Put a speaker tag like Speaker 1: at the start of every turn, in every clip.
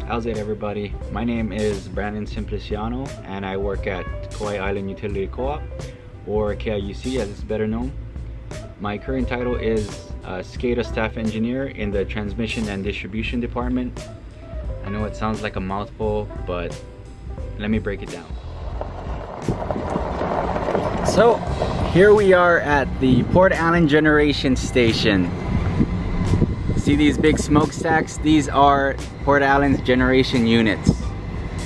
Speaker 1: How's it, everybody? My name is Brandon Simpliciano and I work at Kauai Island Utility Co-op, or KIUC as it's better known. My current title is SCADA Staff Engineer in the Transmission and Distribution Department. I know it sounds like a mouthful, but let me break it down. So here we are at the Port Allen Generation Station. See these big smokestacks? These are Port Allen's generation units.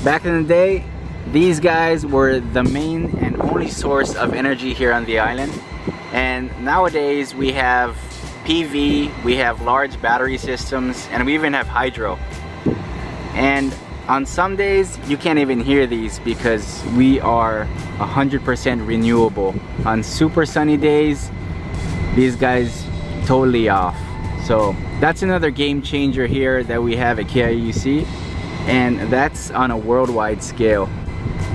Speaker 1: Back in the day, these guys were the main and only source of energy here on the island. And nowadays we have PV, we have large battery systems, and we even have hydro. And on some days, you can't even hear these because we are 100% renewable. On super sunny days, these guys totally off. So that's another game changer here that we have at KIUC, and that's on a worldwide scale.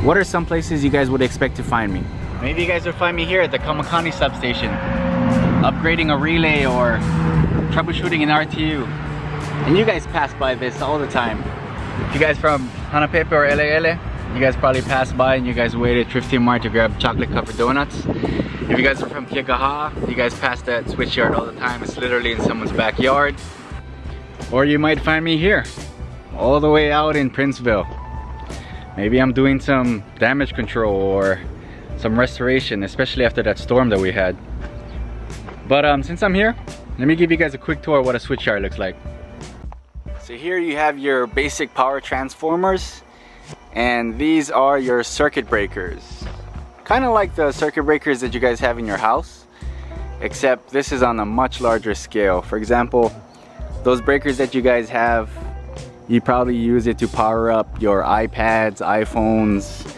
Speaker 1: What are some places you guys would expect to find me? Maybe you guys would find me here at the Kamakani substation, upgrading a relay or troubleshooting an RTU. And you guys pass by this all the time. If you guys from Hanapepe or LAL, you guys probably passed by and you guys waited 15 Mart to grab chocolate covered donuts. If you guys are from Kekaha, you guys pass that switchyard all the time. It's literally in someone's backyard. Or you might find me here, all the way out in Princeville. Maybe I'm doing some damage control or some restoration, especially after that storm that we had. But since I'm here, let me give you guys a quick tour of what a switchyard looks like. So here you have your basic power transformers, and these are your circuit breakers. Kind of like the circuit breakers that you guys have in your house, except this is on a much larger scale. For example, those breakers that you guys have, you probably use it to power up your iPads, iPhones,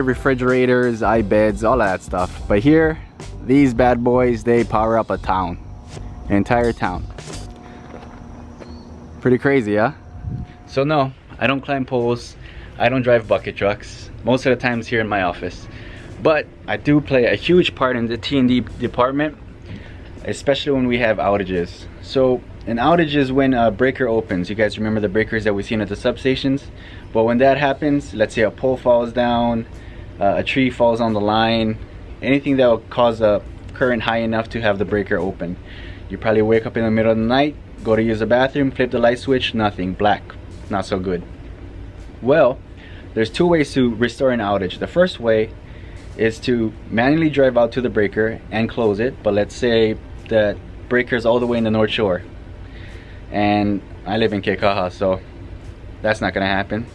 Speaker 1: refrigerators, beds, all that stuff. But here, these bad boys, they power up a town, an entire town. Pretty crazy, huh? So no, I don't climb poles, I don't drive bucket trucks, most of the times here in my office. But I do play a huge part in the T&D department, especially when we have outages. So an outage is when a breaker opens. You guys remember the breakers that we've seen at the substations? But when that happens, let's say a pole falls down, a tree falls on the line, anything that will cause a current high enough to have the breaker open. You probably wake up in the middle of the night, go to use the bathroom, flip the light switch, nothing, black, not so good. Well, there's two ways to restore an outage. The first way is to manually drive out to the breaker and close it. But let's say that breaker is all the way in the North Shore, and I live in Kekaha, so that's not gonna happen.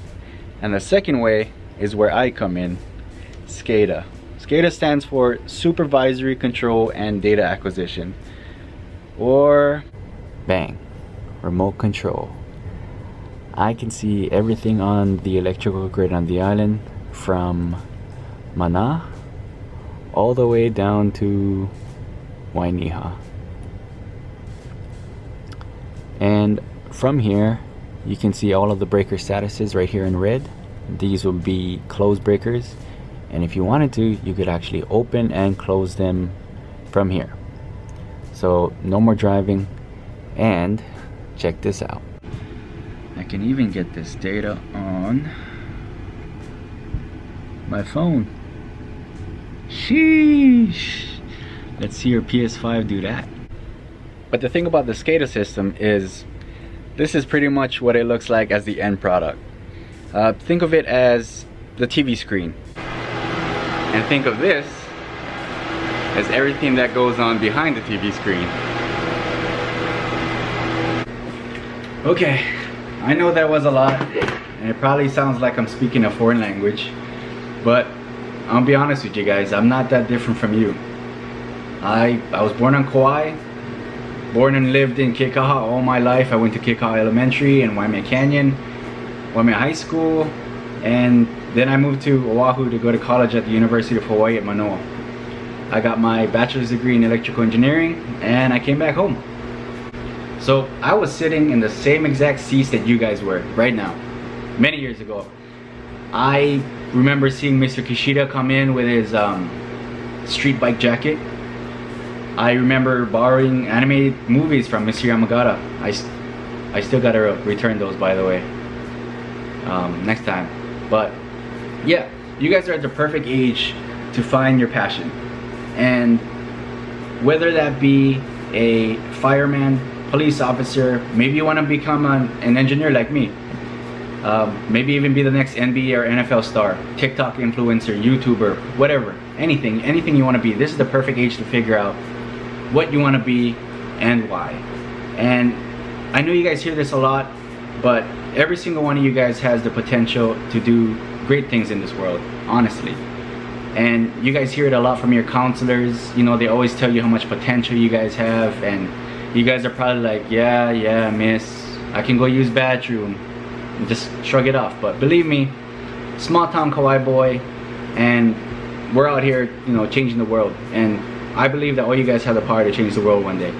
Speaker 1: And the second way is where I come in, SCADA. SCADA stands for Supervisory Control and Data Acquisition, or bang, remote control. I can see everything on the electrical grid on the island, from Mana all the way down to Wainiha. And from here you can see all of the breaker statuses right here in red. These will be closed breakers, and if you wanted to, you could actually open and close them from here. So no more driving. And check this out, I can even get this data on my phone. Sheesh. Let's see your PS5 do that. But the thing about the SCADA system is this is pretty much what it looks like as the end product. Think of it as the TV screen, and think of this as everything that goes on behind the TV screen. Okay, I know that was a lot, and it probably sounds like I'm speaking a foreign language, but I'll be honest with you guys, I'm not that different from you. I was born on Kauai, born and lived in Kekaha all my life. I went to Kekaha Elementary and Waimea Canyon, Waimea High School, and then I moved to Oahu to go to college at the University of Hawaii at Manoa. I got my bachelor's degree in electrical engineering, and I came back home. So I was sitting in the same exact seats that you guys were right now, many years ago. I remember seeing Mr. Kishida come in with his street bike jacket. I remember borrowing animated movies from Mr. Yamagata. I still gotta return those, by the way. next time. But yeah, you guys are at the perfect age to find your passion, and whether that be a fireman, police officer, maybe you want to become an engineer like me, maybe even be the next NBA or NFL star, TikTok influencer, YouTuber, whatever, anything you want to be. This is the perfect age to figure out what you want to be and why. And I know you guys hear this a lot, but every single one of you guys has the potential to do great things in this world, honestly. And you guys hear it a lot from your counselors. You know, they always tell you how much potential you guys have, and you guys are probably like, yeah, miss, I can go use bathroom, and just shrug it off. But believe me, small town kawaii boy, and we're out here, you know, changing the world. And I believe that all you guys have the power to change the world one day.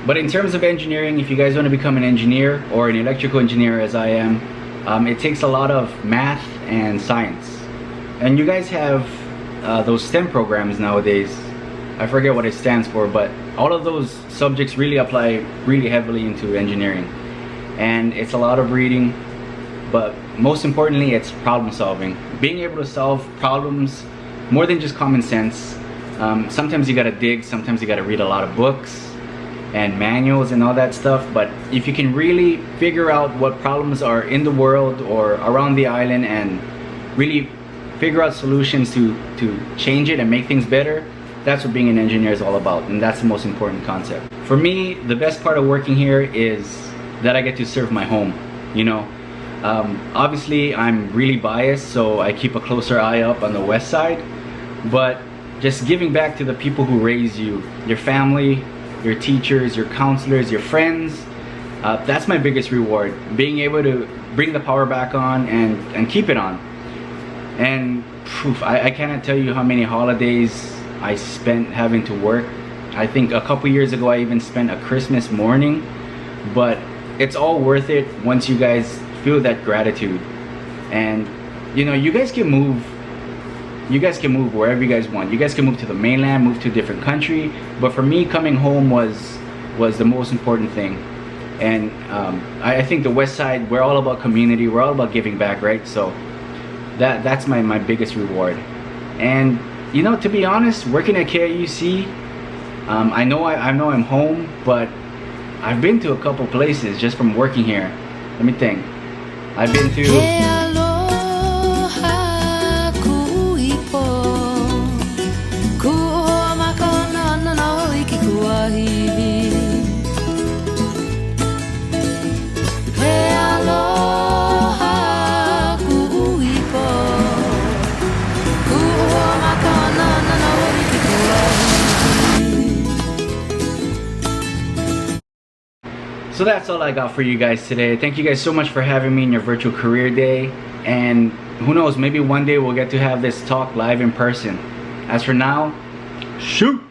Speaker 1: But in terms of engineering, if you guys want to become an engineer or an electrical engineer as I am, it takes a lot of math and science. And you guys have those STEM programs nowadays. I forget what it stands for, but all of those subjects really apply really heavily into engineering. And it's a lot of reading, but most importantly, it's problem solving. Being able to solve problems more than just common sense. Sometimes you gotta dig, sometimes you gotta read a lot of books and manuals and all that stuff, but if you can really figure out what problems are in the world or around the island and really figure out solutions to change it and make things better, that's what being an engineer is all about, and that's the most important concept. For me, the best part of working here is that I get to serve my home, you know. Obviously, I'm really biased, so I keep a closer eye up on the west side, but just giving back to the people who raise you, your family, your teachers, your counselors, your friends, that's my biggest reward. Being able to bring the power back on and keep it on. And I cannot tell you how many holidays I spent having to work. I think a couple years ago I even spent a Christmas morning, but it's all worth it once you guys feel that gratitude. And you know, you guys can move wherever you guys want. You guys can move to the mainland, move to a different country, but for me, coming home was the most important thing. And I think the west side, we're all about community, we're all about giving back, right? So that's my biggest reward. And you know, to be honest, working at KIUC, I know I'm home, but I've been to a couple places just from working here. Let me think. I've been to So that's all I got for you guys today. Thank you guys so much for having me in your virtual career day. And who knows, maybe one day we'll get to have this talk live in person. As for now, shoot!